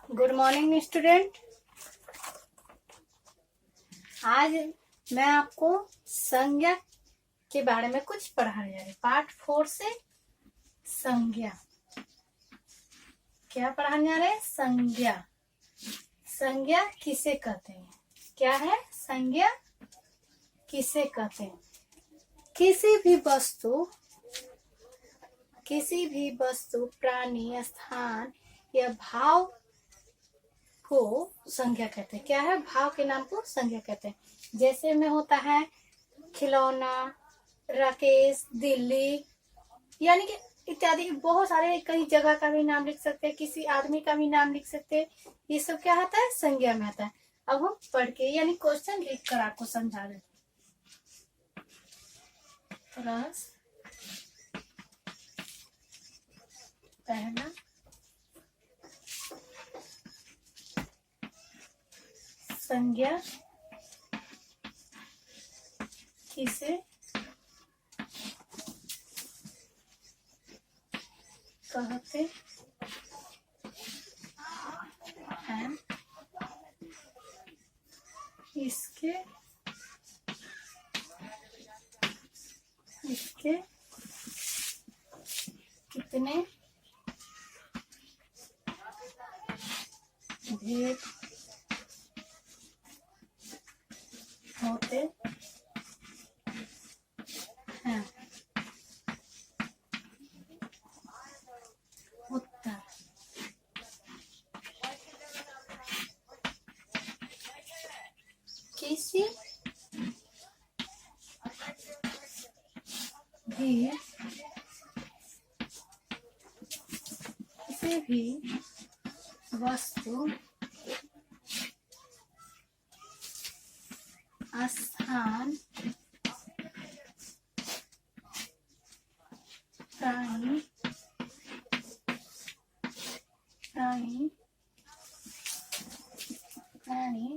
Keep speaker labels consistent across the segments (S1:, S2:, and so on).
S1: Good morning student. आज मैं आपको संज्ञा के बारे में कुछ पढ़ाने जा रही हूँ। पार्ट 4 से संज्ञा। क्या पढ़ाने जा रहे हैं? संज्ञा। संज्ञा किसे कहते हैं? क्या है संज्ञा? किसे कहते हैं? किसी भी वस्तु, प्राणी, स्थान या भाव को संज्ञा कहते हैं। क्या है? भाव के नाम को संज्ञा कहते हैं। जैसे में होता है खिलौना, राकेश, दिल्ली, यानी कि इत्यादि बहुत सारे, कई जगह का भी नाम लिख सकते हैं, किसी आदमी का भी नाम लिख सकते हैं। ये सब क्या आता है? संज्ञा में आता है। अब हम पढ़ के यानी क्वेश्चन लिख कर आपको समझा देते हैं। पहला संज्ञा किसे कहते हैं? इसके कितने भेद होते हैं? उत्तर किसी भी वस्तु, स्थान, प्राणी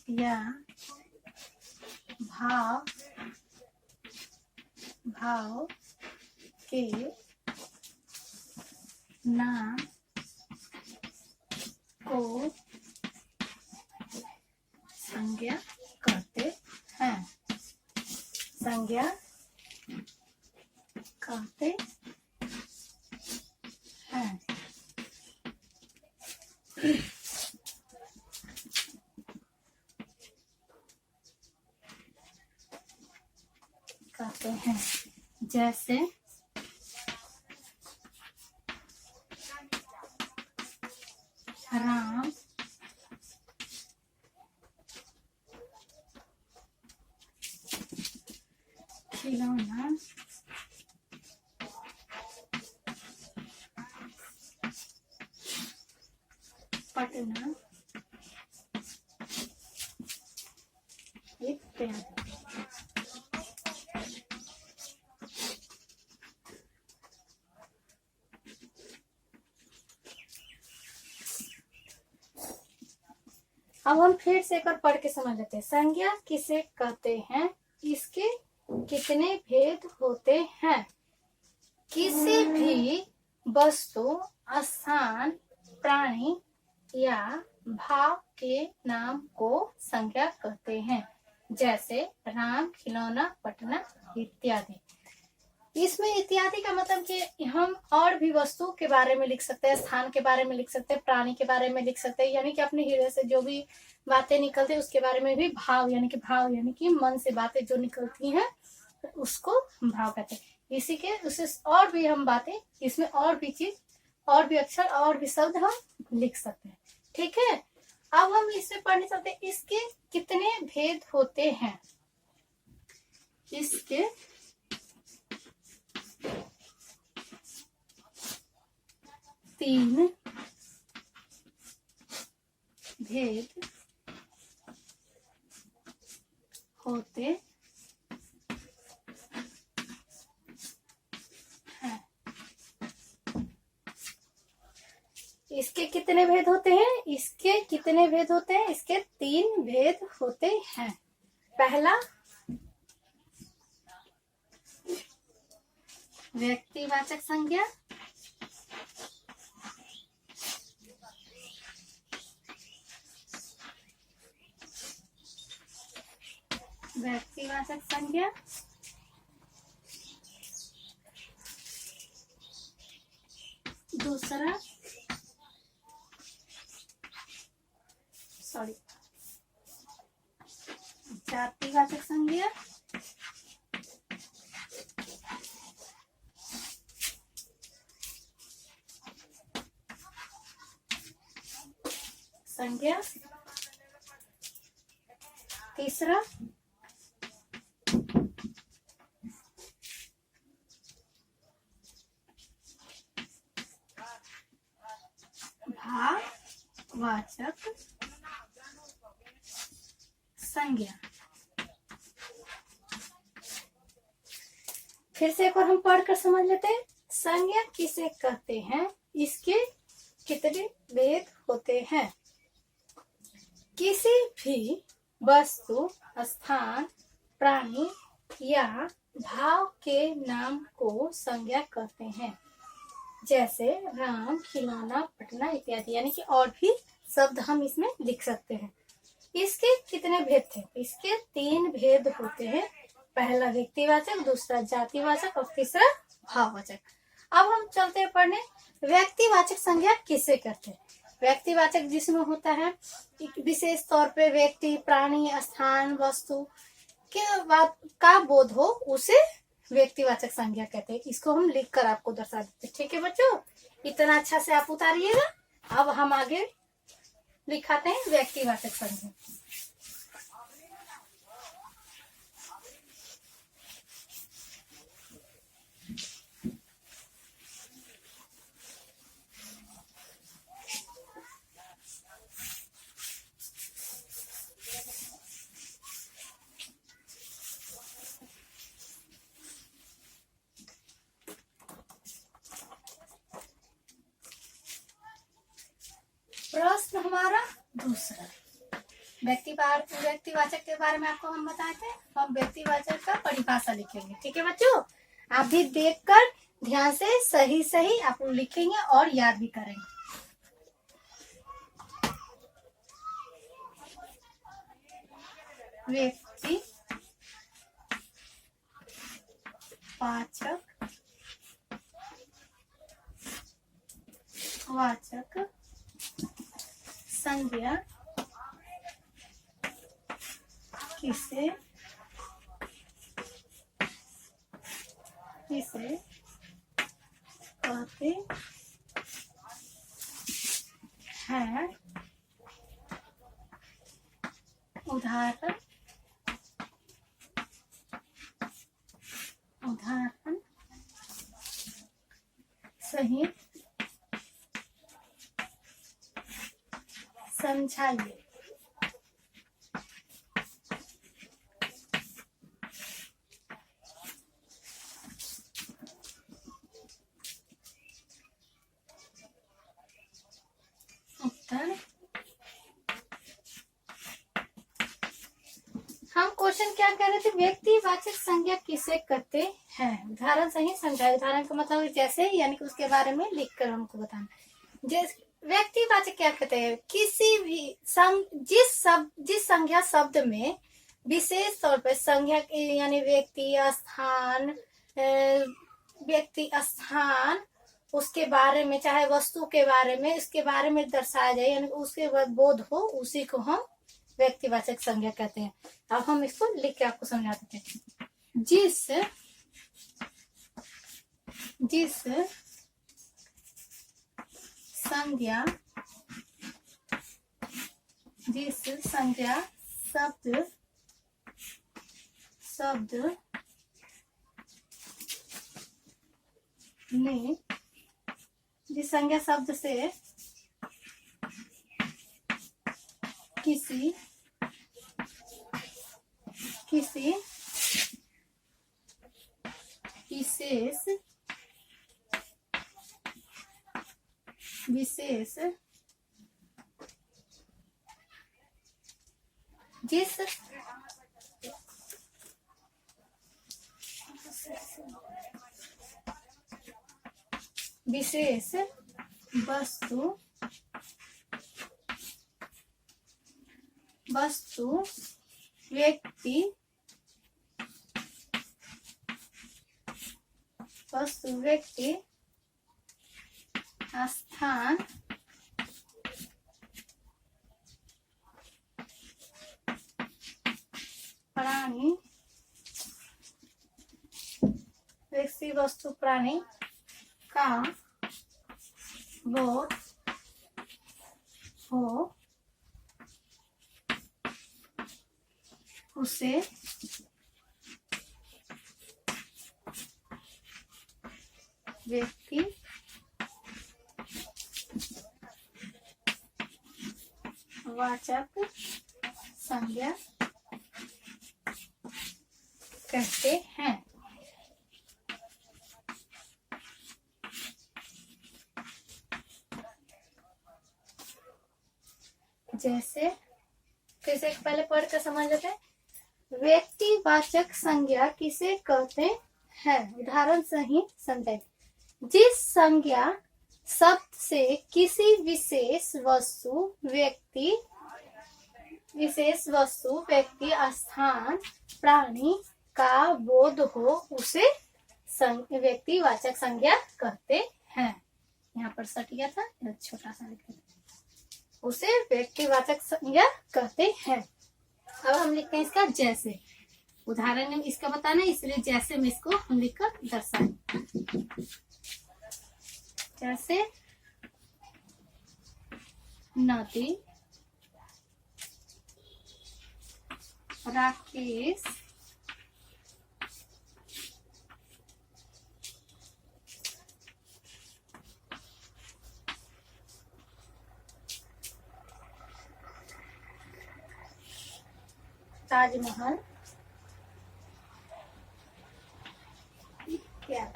S1: या भाव के नाम को संज्ञा कहते हैं। संज्ञा कहते हैं। कहते हैं जैसे राम, खिलौना, पटना इत्यादि। अब हम फिर से एक बार पढ़ के समझ लेते हैं। संज्ञा किसे कहते हैं? इसके कितने भेद होते हैं? किसी भी वस्तु, स्थान, प्राणी या भाव के नाम को संज्ञा कहते हैं। जैसे राम, खिलौना, पटना इत्यादि। इसमें इत्यादि का मतलब कि हम और भी वस्तु के बारे में लिख सकते हैं, स्थान के बारे में लिख सकते हैं, प्राणी के बारे में लिख सकते हैं, यानी कि अपने हृदय से जो भी बातें निकलती है उसके बारे में भी भाव यानी कि मन से बातें जो निकलती हैं उसको भाव कहते हैं। इसी के उससे और भी हम बातें, इसमें और भी चीज, और भी अक्षर, और भी शब्द हम लिख सकते हैं। ठीक है, अब हम इसमें पढ़ने चलते हैं। इसके कितने भेद होते हैं? इसके तीन भेद होते हैं। इसके कितने भेद होते हैं? इसके कितने भेद होते हैं? इसके 3 भेद होते हैं। पहला व्यक्तिवाचक संज्ञा, व्यक्तिवाचक संज्ञा, दूसरा जातिवाचक संज्ञा, तीसरा भाववाचक संज्ञा। फिर से एक बार हम पढ़कर समझ लेते हैं। संज्ञा किसे कहते हैं, इसके कितने भेद होते हैं। किसी भी वस्तु, स्थान, प्राणी या भाव के नाम को संज्ञा कहते हैं, जैसे राम, खिलौना, पटना इत्यादि। यानी कि और भी शब्द हम इसमें लिख सकते हैं। इसके कितने भेद थे? इसके 3 भेद होते हैं। पहला व्यक्तिवाचक, दूसरा जातिवाचक और तीसरा भाववाचक। अब हम चलते हैं पढ़ने व्यक्तिवाचक संज्ञा किसे कहते हैं। व्यक्तिवाचक जिसमें होता है विशेष तौर पे व्यक्ति, प्राणी, स्थान, वस्तु के बात का बोध हो, उसे व्यक्तिवाचक संज्ञा कहते हैं। इसको हम लिखकर आपको दर्शा देते हैं। ठीक है बच्चों, इतना अच्छा से आप उतारिएगा। अब हम आगे लिखाते हैं व्यक्तिवाचक संज्ञा। प्रश्न हमारा दूसरा, व्यक्तिवाचक के बारे में आपको हम बताए थे। हम व्यक्तिवाचक का परिभाषा लिखेंगे। ठीक है बच्चों, आप भी देखकर ध्यान से सही सही आप लिखेंगे और याद भी करेंगे। व्यक्तिवाचक संज्ञा किसे कहते हैं। उदाहरण सही समझाइए। उत्तर हम क्वेश्चन क्या कर रहे थे, व्यक्तिवाचक संज्ञा किसे कहते हैं, उदाहरण सही समझाइए। उदाहरण का मतलब जैसे, यानी कि उसके बारे में लिखकर हमको बताना। जैसे व्यक्तिवाचक क्या कहते हैं, किसी भी जिस संज्ञा शब्द में विशेष तौर पर संज्ञा यानी व्यक्ति स्थान उसके बारे में, चाहे वस्तु के बारे में, इसके बारे में दर्शाया जाए, यानी उसके बाद बोध हो, उसी को हम व्यक्तिवाचक संज्ञा कहते हैं। अब हम इसको लिख के आपको समझा देते हैं। जिस संज्ञा शब्द में, जिस संज्ञा शब्द से किसी विशेष जिस विशेष वस्तु व्यक्ति वस्तु व्यक्ति स्थान प्राणी व्यक्ति वस्तु प्राणी का बोध हो उसे व्यक्ति वाचक संज्ञा कहते हैं। जैसे फिर से पहले पढ़ कर समझ लेते हैं। व्यक्तिवाचक संज्ञा किसे कहते हैं? उदाहरण सही समझाइए। जिस संज्ञा शब्द से किसी विशेष वस्तु व्यक्ति स्थान प्राणी का बोध हो उसे व्यक्तिवाचक संज्ञा कहते हैं। यहाँ पर सट गया था, छोटा सा लिख देते, उसे व्यक्तिवाचक संज्ञा कहते हैं। अब हम लिखते हैं इसका जैसे। उदाहरण में इसका बताना है, इसलिए जैसे में इसको हम लिखकर दर्शाएं। जैसे नदी, राकेश, ताजमहल क्या।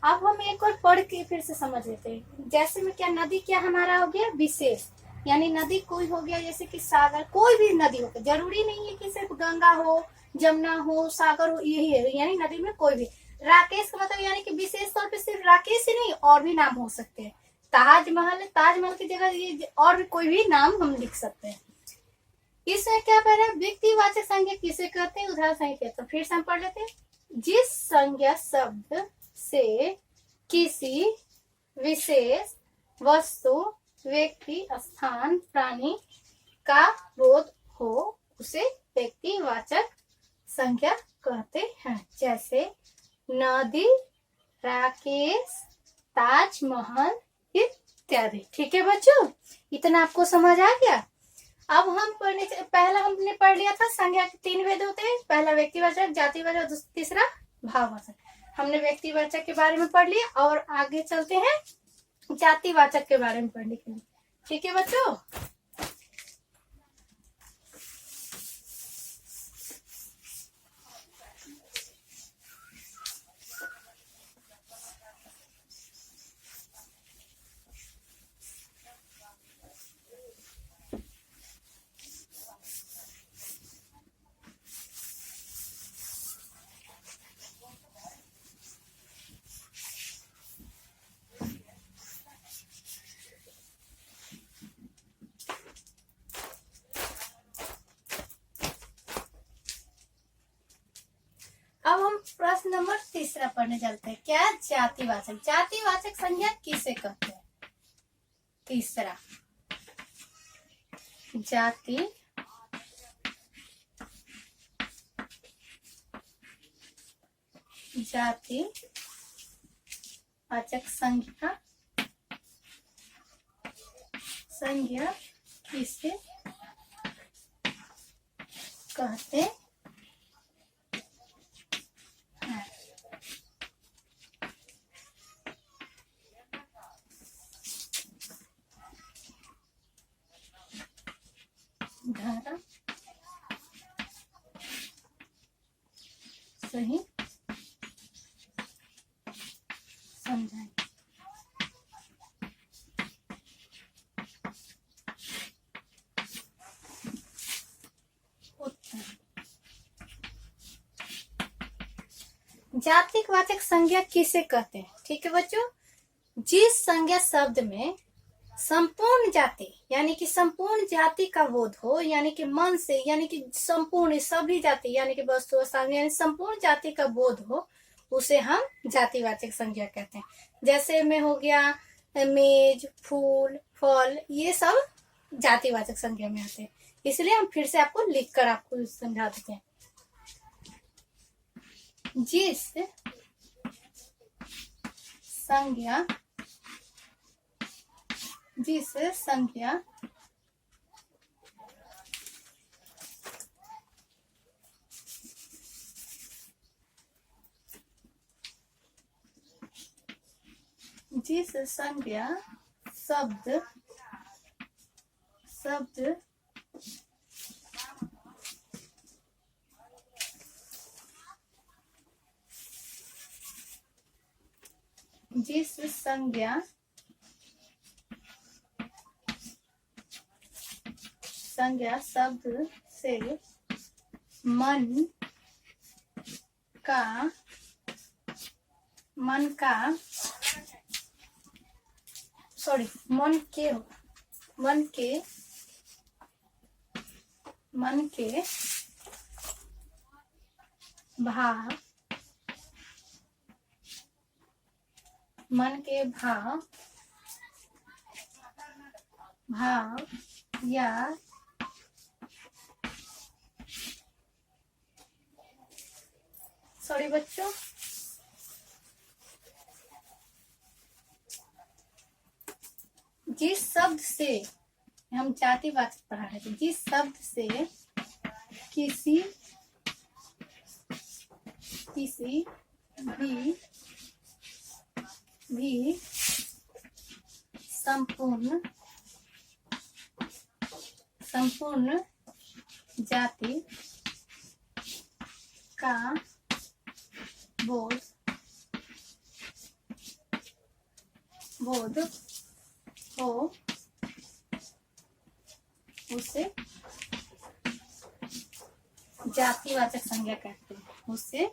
S1: अब हम एक और पढ़ के फिर से समझ लेते हैं। जैसे में क्या, नदी क्या हमारा हो गया विशेष, यानी नदी कोई हो गया जैसे कि सागर, कोई भी नदी हो गया, जरूरी नहीं है कि सिर्फ गंगा हो, जमुना हो, सागर हो, यही है, यानी नदी में कोई भी। राकेश का मतलब यानी कि विशेष तौर पे सिर्फ राकेश ही नहीं, और भी नाम हो सकते हैं। ताजमहल, ताजमहल की जगह ये और भी कोई भी नाम हम लिख सकते हैं। इसमें क्या पहले व्यक्तिवाचक संज्ञा किसे कहते हैं? उदाहरण सही कहते हैं। फिर से हम पढ़ लेते हैं। जिस संज्ञा शब्द से किसी विशेष वस्तु व्यक्ति स्थान प्राणी का बोध हो उसे व्यक्तिवाचक संज्ञा कहते हैं। जैसे नदी, राकेश, ताजमहल इत्यादि। ठीक है बच्चों, इतना आपको समझ आ गया। अब हम पहला हमने पढ़ लिया था संज्ञा के 3 भेद होते हैं। पहला व्यक्तिवाचक, जातिवाचक, तीसरा भाववाचक। हमने व्यक्तिवाचक के बारे में पढ़ लिया और आगे चलते हैं जातिवाचक के बारे में पढ़ने के लिए। ठीक है बच्चों। अब हम प्रश्न नंबर 3 पढ़ने चलते हैं। क्या? जातिवाचक। जातिवाचक संज्ञा किसे कहते हैं? तीसरा, जाति वाचक संज्ञा किसे कहते हैं? धारा सही समझाएं। जातिवाचक संज्ञा किसे कहते हैं? ठीक है बच्चों, जिस संज्ञा शब्द में संपूर्ण जाति यानी कि संपूर्ण जाति का बोध हो, यानी कि मन से, यानी कि संपूर्ण सभी जाति यानी कि वस्तु यानी संपूर्ण जाति का बोध हो, उसे हम जातिवाचक संज्ञा कहते हैं। जैसे में हो गया मेज, फूल, फल, ये सब जातिवाचक संज्ञा में आते हैं। इसलिए हम फिर से आपको लिखकर आपको समझा देते हैं। जिस संज्ञा जिस संज्ञा शब्द जिस संज्ञा शब्द से मन का भाव या बच्चों, जिस शब्द से हम जातिवाचक पढ़ा रहे थे, जिस शब्द से किसी भी संपूर्ण जाति का बोध हो, उसे जातिवाचक संज्ञा कहते हैं। उसे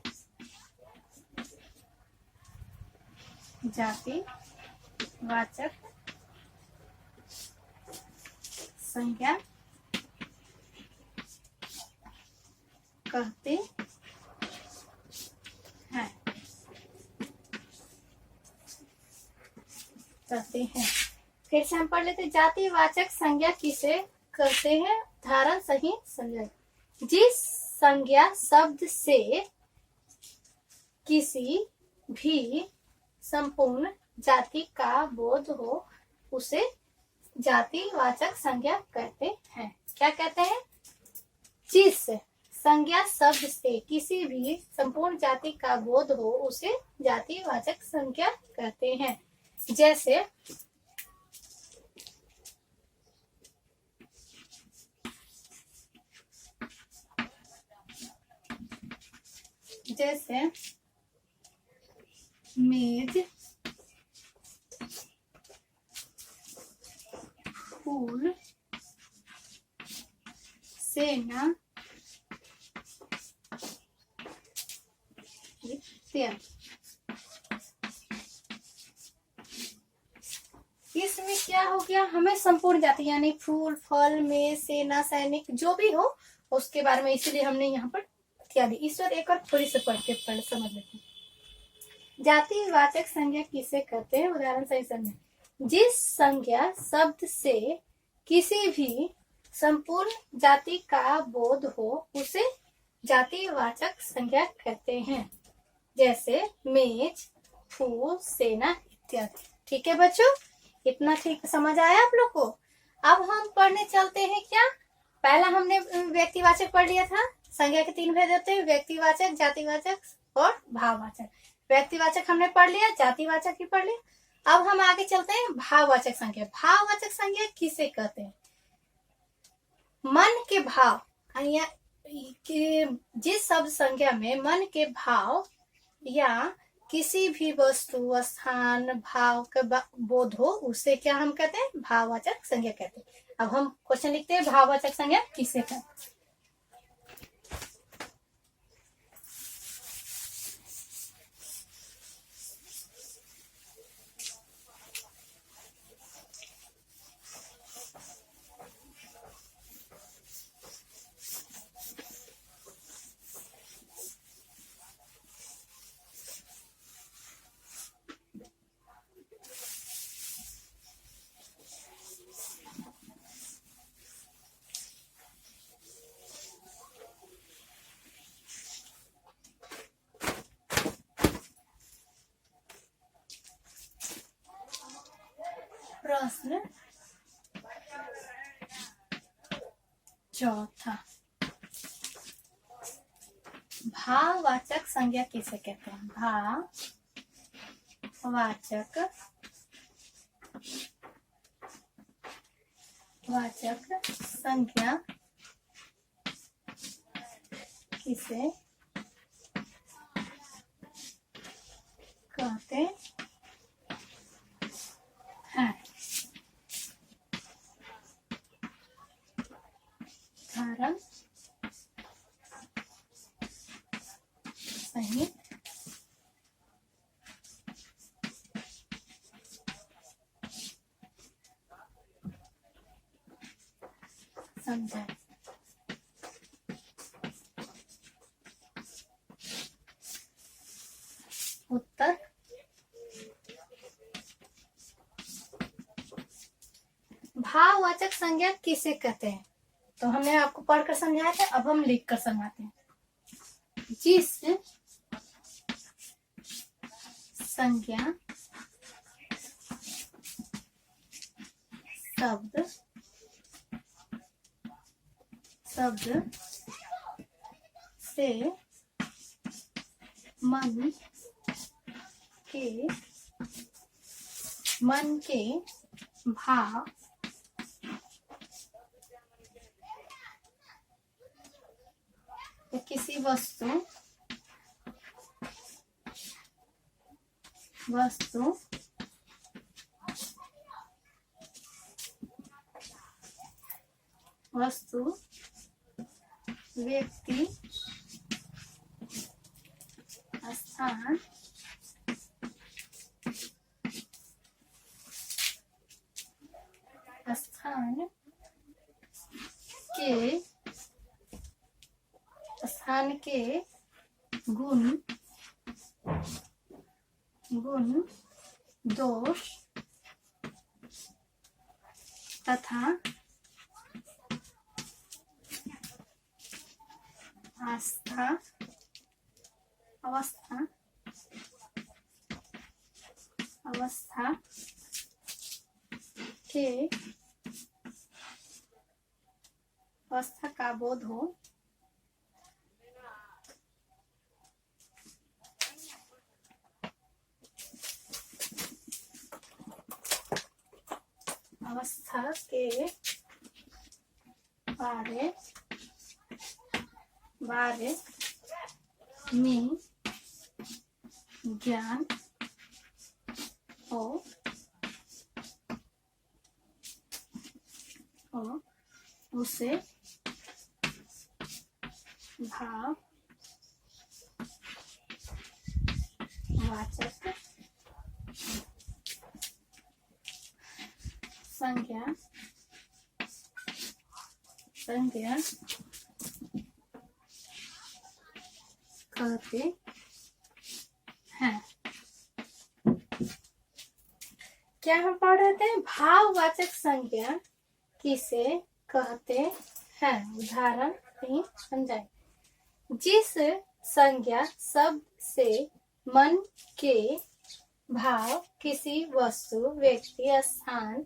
S1: जातिवाचक संज्ञा कहते हैं। फिर से हम पढ़ लेते, जातिवाचक संज्ञा किसे कहते हैं? उदाहरण सही समझ। जिस संज्ञा शब्द से किसी भी संपूर्ण जाति का बोध हो, उसे जातिवाचक संज्ञा कहते हैं। क्या कहते हैं? जिस संज्ञा शब्द से किसी भी संपूर्ण जाति का बोध हो, उसे जातिवाचक संज्ञा कहते हैं। जैसे मेज, फूल, सेना इत्यादि। इसमें क्या हो गया? हमें संपूर्ण जाति यानी फूल, फल, मेज, सेना, सैनिक जो भी हो उसके बारे में, इसलिए हमने यहाँ पर इत्यादि। ईश्वर एक और थोड़ी से पढ़ समझ लेते हैं। जातिवाचक संज्ञा किसे कहते हैं? उदाहरण सही समझे। जिस संज्ञा शब्द से किसी भी संपूर्ण जाति का बोध हो, उसे जातिवाचक संज्ञा कहते हैं। जैसे मेज, फूल, सेना इत्यादि। ठीक है बच्चों, इतना ठीक समझ आया आप लोग को? अब हम पढ़ने चलते हैं क्या? पहला हमने व्यक्तिवाचक पढ़ लिया था। संज्ञा के 3 भेद होते हैं, व्यक्तिवाचक, जातिवाचक और भाववाचक। व्यक्तिवाचक हमने पढ़ लिया, जातिवाचक भी पढ़ लिया। अब हम आगे चलते हैं भाववाचक संज्ञा। भाववाचक संज्ञा किसे कहते हैं? मन के भाव, जिस शब्द संज्ञा में मन के भाव या किसी भी वस्तु, स्थान, भाव का बोध हो, उसे क्या हम कहते हैं? भाववाचक संज्ञा कहते हैं। अब हम क्वेश्चन लिखते हैं, भाववाचक संज्ञा किसे कहते हैं? चौथा, भाववाचक संज्ञा किसे कहते हैं? भाववाचक संज्ञा किसे कहते हैं? उदाहरण सहित समझाएं। उत्तर, भाववाचक संज्ञा किसे कहते हैं? तो हमने आपको पढ़कर समझाया था, अब हम लिख कर समझाते हैं। जिस संज्ञा शब्द से मन के भाव या किसी वस्तु व्यक्ति, स्थान, के गुण, दोष तथा अवस्था का बोध हो, अवस्था के बारे में ज्ञान हो, उसे भाववाचक संज्ञा कहते हैं। क्या हम पढ़ रहे थे? भाववाचक संज्ञा किसे कहते हैं? उदाहरण ही समझाए। जिस संज्ञा शब्द से मन के भाव किसी वस्तु, व्यक्ति, स्थान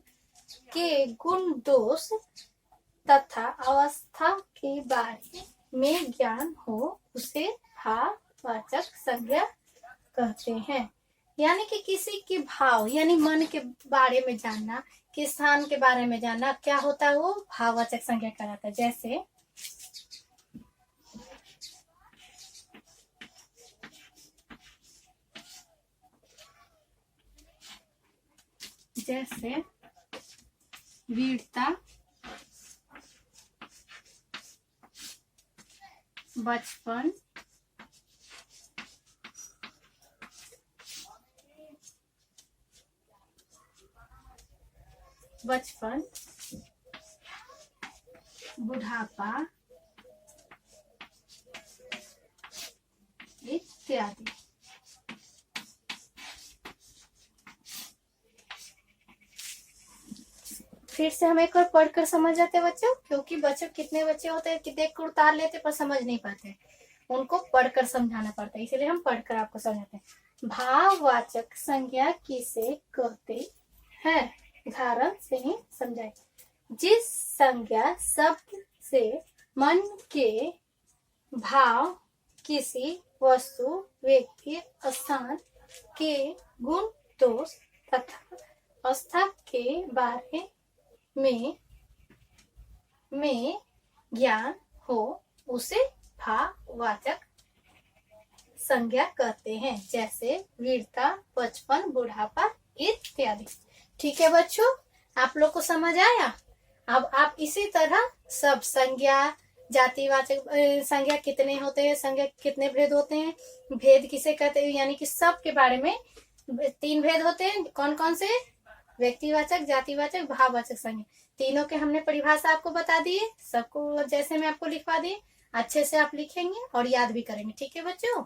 S1: के गुण, दोष तथा अवस्था के बारे में ज्ञान हो, उसे भाववाचक संज्ञा कहते हैं। यानी कि किसी के भाव यानी मन के बारे में जानना, किस स्थान के बारे में जानना, क्या होता है वो भाववाचक संज्ञा कहलाता है। जैसे वीरता, बचपन, बुढ़ापा इत्यादि। फिर से हम एक और पढ़कर समझ जाते बच्चों, क्योंकि बच्चों कितने बच्चे होते हैं कि देख कर उतार लेते पर समझ नहीं पाते, उनको पढ़कर समझाना पड़ता है, इसलिए हम पढ़कर आपको समझाते हैं। भाववाचक संज्ञा किसे कहते हैं? उदाहरण से ही समझाए। जिस संज्ञा शब्द से मन के भाव किसी वस्तु, व्यक्ति, स्थान के गुण दोष तथा अवस्था के बारे में ज्ञान हो उसे भाववाचक संज्ञा कहते हैं, जैसे वीरता, बचपन, बुढ़ापा इत्यादि। ठीक है बच्चों, आप लोग को समझ आया। अब आप इसी तरह सब संज्ञा, जातिवाचक संज्ञा कितने होते हैं, संज्ञा कितने भेद होते हैं, भेद किसे कहते हैं, यानी कि सब के बारे में 3 भेद होते हैं। कौन कौन से? व्यक्तिवाचक, जातिवाचक, भाववाचक संज्ञा। तीनों के हमने परिभाषा आपको बता दी है, सबको जैसे मैं आपको लिखवा दी। अच्छे से आप लिखेंगे और याद भी करेंगे। ठीक है बच्चों।